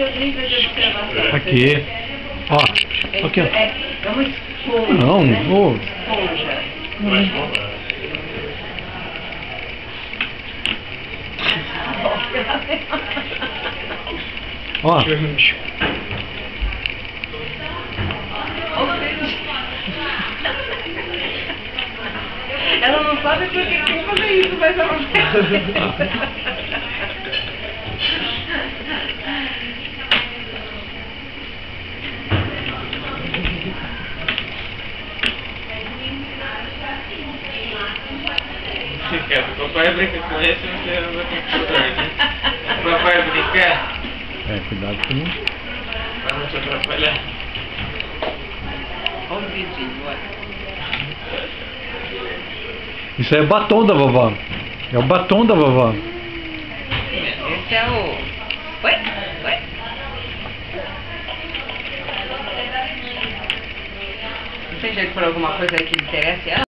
nível de observação. Aqui. Ó. Aqui, ó. É uma esponja. Não, né? ô. Esponja. Ó. Ela não sabe por que tem que fazer isso, mas ela faz. Papai brinca com esse, você não vai ter que cuidar, né? Papai brincar. É, cuidado com não. Pra não te atrapalhar. Olha o dedinho, olha. Isso aí é batom da vovó. É o batom da vovó. Esse é o... Oi? Oi? Não sei se por alguma coisa aí que lhe interessa ela.